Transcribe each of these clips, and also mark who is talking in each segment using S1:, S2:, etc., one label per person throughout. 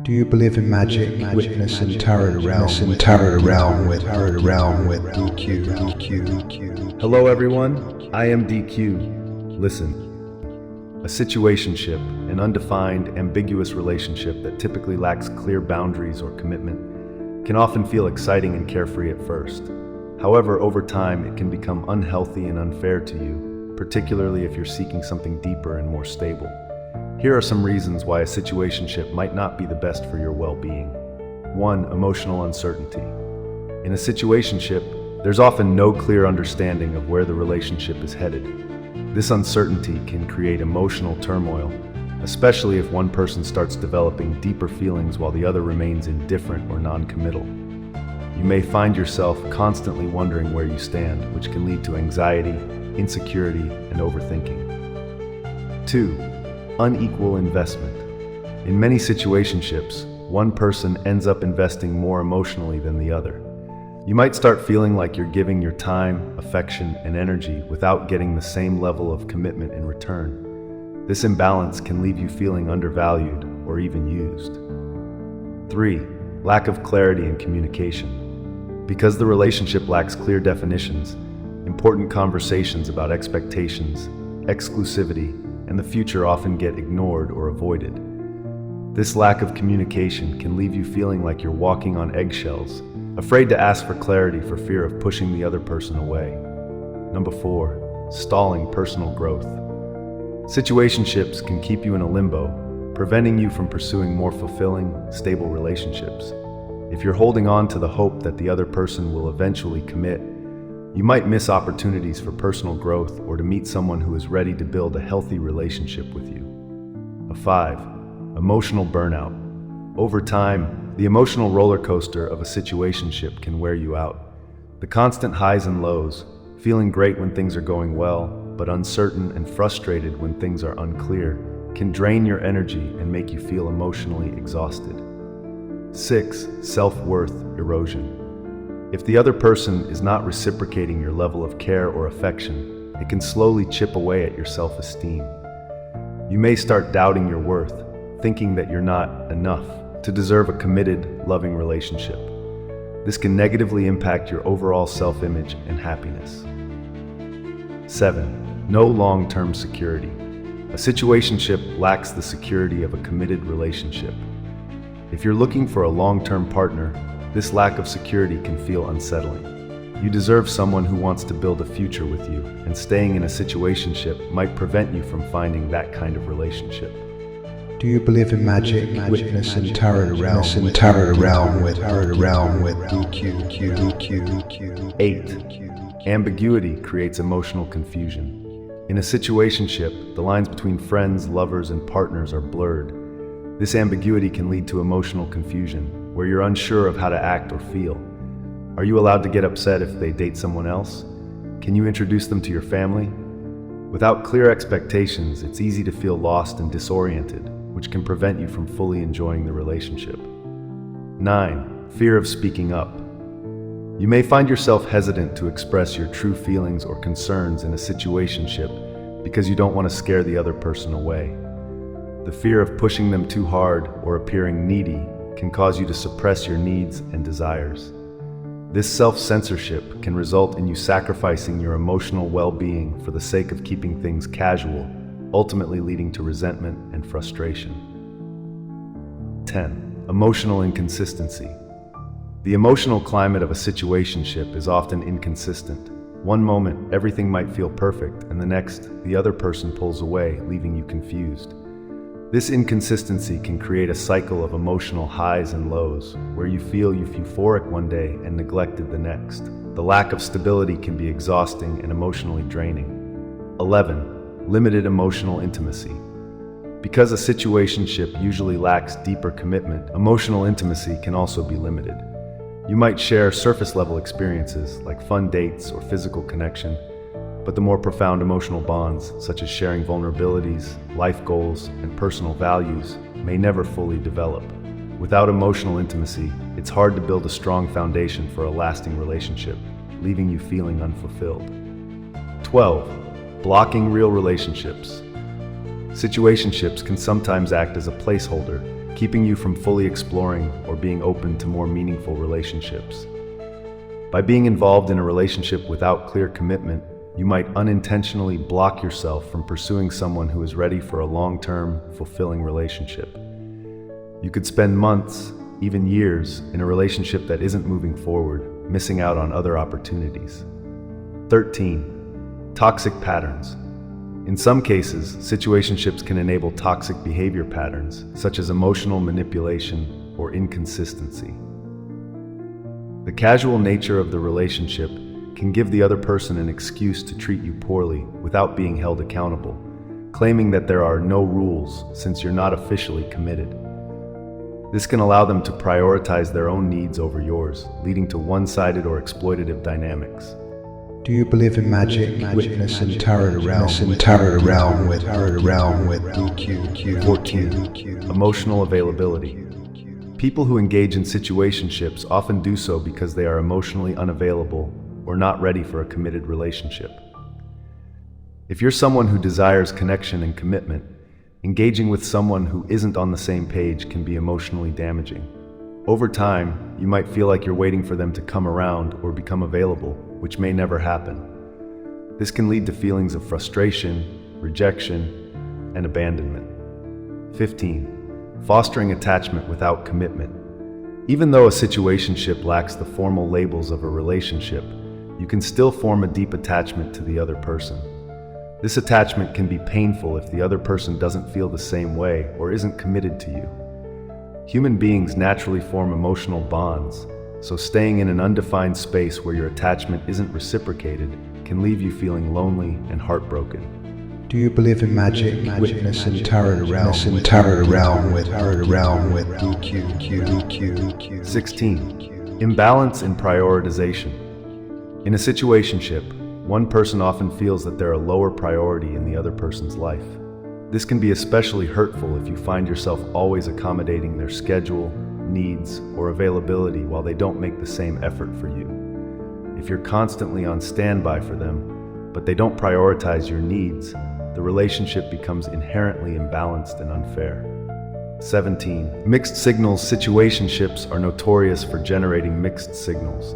S1: Do you believe in magic, witness and tarot realm with DQ?
S2: Hello everyone, I am DQ. Listen, a situationship, an undefined, ambiguous relationship that typically lacks clear boundaries or commitment, can often feel exciting and carefree at first. However, over time, it can become unhealthy and unfair to you, particularly if you're seeking something deeper and more stable. Here are some reasons why a situationship might not be the best for your well-being. 1. Emotional uncertainty. In a situationship, there's often no clear understanding of where the relationship is headed. This uncertainty can create emotional turmoil, especially if one person starts developing deeper feelings while the other remains indifferent or non-committal. You may find yourself constantly wondering where you stand, which can lead to anxiety, insecurity, and overthinking. 2. Unequal investment. In many situationships, one person ends up investing more emotionally than the other. You might start feeling like you're giving your time, affection, and energy without getting the same level of commitment in return. This imbalance can leave you feeling undervalued or even used. 3. Lack of clarity and communication. Because the relationship lacks clear definitions, important conversations about expectations, exclusivity, and the future often get ignored or avoided. This lack of communication can leave you feeling like you're walking on eggshells, afraid to ask for clarity for fear of pushing the other person away. 4. Stalling personal growth. Situationships can keep you in a limbo, preventing you from pursuing more fulfilling, stable relationships. If you're holding on to the hope that the other person will eventually commit, you might miss opportunities for personal growth or to meet someone who is ready to build a healthy relationship with you. 5. Emotional burnout. Over time, the emotional roller coaster of a situationship can wear you out. The constant highs and lows, feeling great when things are going well, but uncertain and frustrated when things are unclear, can drain your energy and make you feel emotionally exhausted. 6. Self-worth erosion. If the other person is not reciprocating your level of care or affection, it can slowly chip away at your self-esteem. You may start doubting your worth, thinking that you're not enough to deserve a committed, loving relationship. This can negatively impact your overall self-image and happiness. 7. No long-term security. A situationship lacks the security of a committed relationship. If you're looking for a long-term partner, this lack of security can feel unsettling. You deserve someone who wants to build a future with you, and staying in a situationship might prevent you from finding that kind of relationship.
S1: Do you believe in magic, witness and tarot realm with DQ?
S2: 8. Ambiguity creates emotional confusion. In a situationship, the lines between friends, lovers, and partners are blurred. This ambiguity can lead to emotional confusion, where you're unsure of how to act or feel. Are you allowed to get upset if they date someone else? Can you introduce them to your family? Without clear expectations, it's easy to feel lost and disoriented, which can prevent you from fully enjoying the relationship. 9. Fear of speaking up. You may find yourself hesitant to express your true feelings or concerns in a situationship because you don't want to scare the other person away. The fear of pushing them too hard or appearing needy can cause you to suppress your needs and desires. This self-censorship can result in you sacrificing your emotional well-being for the sake of keeping things casual, ultimately leading to resentment and frustration. 10. Emotional inconsistency. The emotional climate of a situationship is often inconsistent. One moment, everything might feel perfect, and the next, the other person pulls away, leaving you confused. This inconsistency can create a cycle of emotional highs and lows, where you feel euphoric one day and neglected the next. The lack of stability can be exhausting and emotionally draining. 11. Limited emotional intimacy. Because a situationship usually lacks deeper commitment, emotional intimacy can also be limited. You might share surface-level experiences like fun dates or physical connection, but the more profound emotional bonds, such as sharing vulnerabilities, life goals, and personal values, may never fully develop. Without emotional intimacy, it's hard to build a strong foundation for a lasting relationship, leaving you feeling unfulfilled. 12. Blocking real relationships. Situationships can sometimes act as a placeholder, keeping you from fully exploring or being open to more meaningful relationships. By being involved in a relationship without clear commitment, you might unintentionally block yourself from pursuing someone who is ready for a long-term, fulfilling relationship. You could spend months, even years, in a relationship that isn't moving forward, missing out on other opportunities. 13. Toxic patterns. In some cases, situationships can enable toxic behavior patterns, such as emotional manipulation or inconsistency. The casual nature of the relationship can give the other person an excuse to treat you poorly without being held accountable, claiming that there are no rules since you're not officially committed. This can allow them to prioritize their own needs over yours, leading to one-sided or exploitative dynamics.
S1: Do you believe in magic, witness and tarot realm with DQ?
S2: 14. Emotional availability. People who engage in situationships often do so because they are emotionally unavailable or not ready for a committed relationship. If you're someone who desires connection and commitment, engaging with someone who isn't on the same page can be emotionally damaging. Over time, you might feel like you're waiting for them to come around or become available, which may never happen. This can lead to feelings of frustration, rejection, and abandonment. 15. Fostering attachment without commitment. Even though a situationship lacks the formal labels of a relationship, you can still form a deep attachment to the other person. This attachment can be painful if the other person doesn't feel the same way or isn't committed to you. Human beings naturally form emotional bonds, so staying in an undefined space where your attachment isn't reciprocated can leave you feeling lonely and heartbroken.
S1: Do you believe in magic, witness and tarot realm with DQ?
S2: 16. Imbalance in prioritization. In a situationship, one person often feels that they're a lower priority in the other person's life. This can be especially hurtful if you find yourself always accommodating their schedule, needs, or availability while they don't make the same effort for you. If you're constantly on standby for them, but they don't prioritize your needs, the relationship becomes inherently imbalanced and unfair. 17. Mixed signals. Situationships are notorious for generating mixed signals.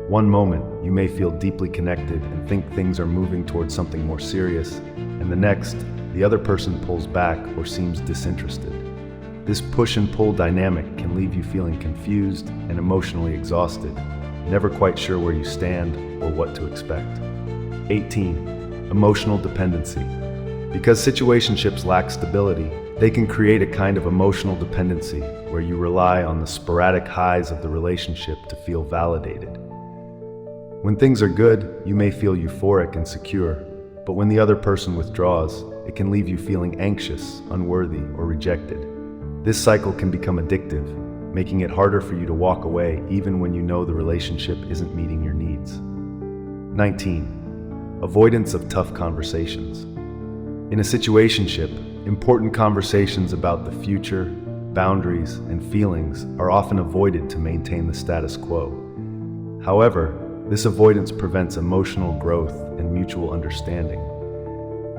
S2: One moment, you may feel deeply connected and think things are moving towards something more serious, and the next, the other person pulls back or seems disinterested. This push and pull dynamic can leave you feeling confused and emotionally exhausted, never quite sure where you stand or what to expect. 18. Emotional dependency. Because situationships lack stability, they can create a kind of emotional dependency where you rely on the sporadic highs of the relationship to feel validated. When things are good, you may feel euphoric and secure, but when the other person withdraws, it can leave you feeling anxious, unworthy, or rejected. This cycle can become addictive, making it harder for you to walk away even when you know the relationship isn't meeting your needs. 19. Avoidance of tough conversations. In a situationship, important conversations about the future, boundaries, and feelings are often avoided to maintain the status quo. However, this avoidance prevents emotional growth and mutual understanding.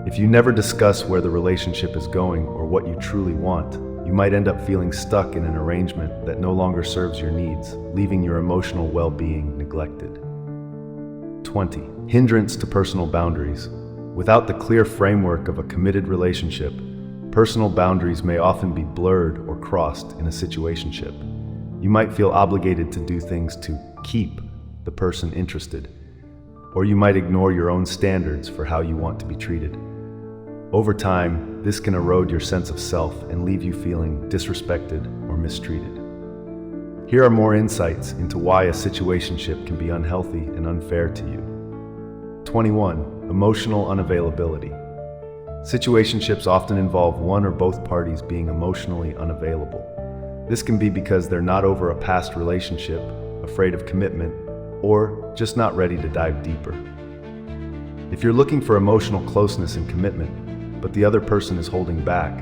S2: If you never discuss where the relationship is going or what you truly want, you might end up feeling stuck in an arrangement that no longer serves your needs, leaving your emotional well-being neglected. 20. Hindrance to personal boundaries. Without the clear framework of a committed relationship, personal boundaries may often be blurred or crossed in a situationship. You might feel obligated to do things to keep the person interested, or you might ignore your own standards for how you want to be treated. Over time, this can erode your sense of self and leave you feeling disrespected or mistreated. Here are more insights into why a situationship can be unhealthy and unfair to you. 21. Emotional unavailability. Situationships often involve one or both parties being emotionally unavailable. This can be because they're not over a past relationship, afraid of commitment, or just not ready to dive deeper. If you're looking for emotional closeness and commitment, but the other person is holding back,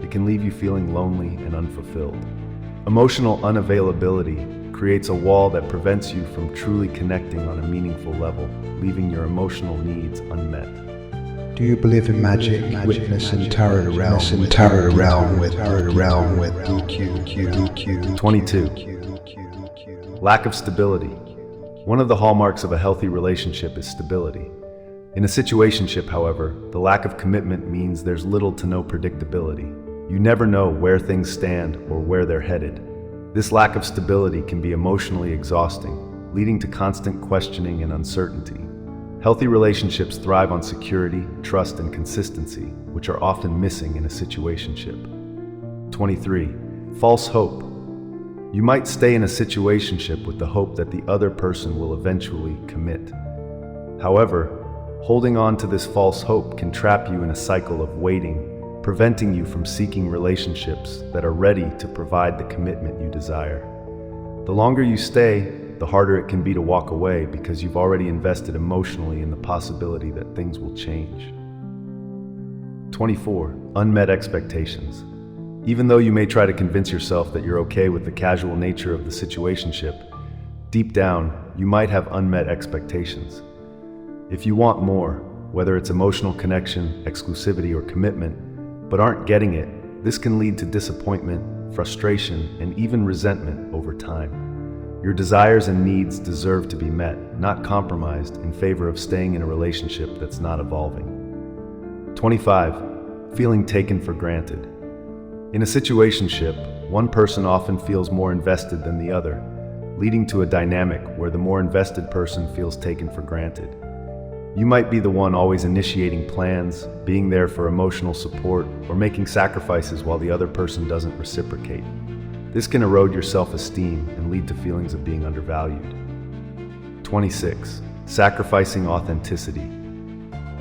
S2: it can leave you feeling lonely and unfulfilled. Emotional unavailability creates a wall that prevents you from truly connecting on a meaningful level, leaving your emotional needs unmet.
S1: Do you believe in magic, witness and tarot realm with DQ?
S2: 22. Lack of stability. One of the hallmarks of a healthy relationship is stability. In a situationship, however, the lack of commitment means there's little to no predictability. You never know where things stand or where they're headed. This lack of stability can be emotionally exhausting, leading to constant questioning and uncertainty. Healthy relationships thrive on security, trust, and consistency, which are often missing in a situationship. 23. False hope. You might stay in a situationship with the hope that the other person will eventually commit. However, holding on to this false hope can trap you in a cycle of waiting, preventing you from seeking relationships that are ready to provide the commitment you desire. The longer you stay, the harder it can be to walk away because you've already invested emotionally in the possibility that things will change. 24. Unmet expectations. Even though you may try to convince yourself that you're okay with the casual nature of the situationship, deep down, you might have unmet expectations. If you want more, whether it's emotional connection, exclusivity, or commitment, but aren't getting it, this can lead to disappointment, frustration, and even resentment over time. Your desires and needs deserve to be met, not compromised in favor of staying in a relationship that's not evolving. 25. Feeling taken for granted. In a situationship, one person often feels more invested than the other, leading to a dynamic where the more invested person feels taken for granted. You might be the one always initiating plans, being there for emotional support, or making sacrifices while the other person doesn't reciprocate. This can erode your self-esteem and lead to feelings of being undervalued. 26. Sacrificing authenticity.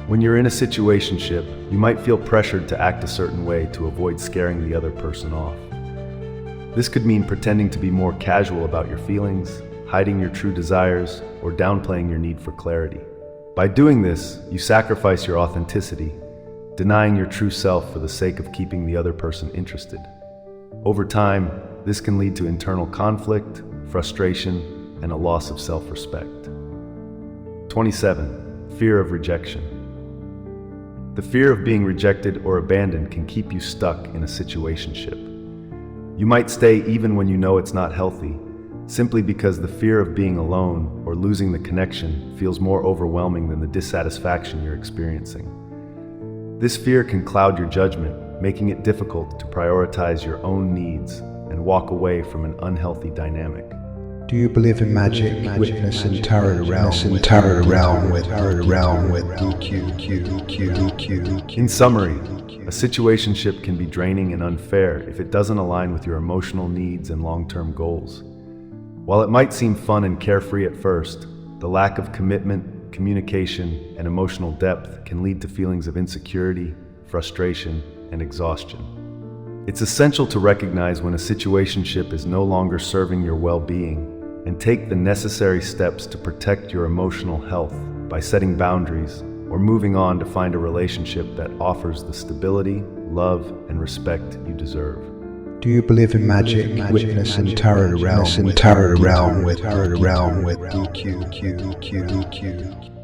S2: When you're in a situationship, you might feel pressured to act a certain way to avoid scaring the other person off. This could mean pretending to be more casual about your feelings, hiding your true desires, or downplaying your need for clarity. By doing this, you sacrifice your authenticity, denying your true self for the sake of keeping the other person interested. Over time, this can lead to internal conflict, frustration, and a loss of self-respect. 27. Fear of rejection. The fear of being rejected or abandoned can keep you stuck in a situationship. You might stay even when you know it's not healthy, simply because the fear of being alone or losing the connection feels more overwhelming than the dissatisfaction you're experiencing. This fear can cloud your judgment, making it difficult to prioritize your own needs and walk away from an unhealthy dynamic.
S1: Do you believe in magic, witness and tarot realm with DQ?
S2: In summary, a situationship can be draining and unfair if it doesn't align with your emotional needs and long-term goals. While it might seem fun and carefree at first, the lack of commitment, communication, and emotional depth can lead to feelings of insecurity, frustration, and exhaustion. It's essential to recognize when a situationship is no longer serving your well-being and take the necessary steps to protect your emotional health by setting boundaries or moving on to find a relationship that offers the stability, love, and respect you deserve.
S1: Do you believe in magic, witness and tarot realm with DQ?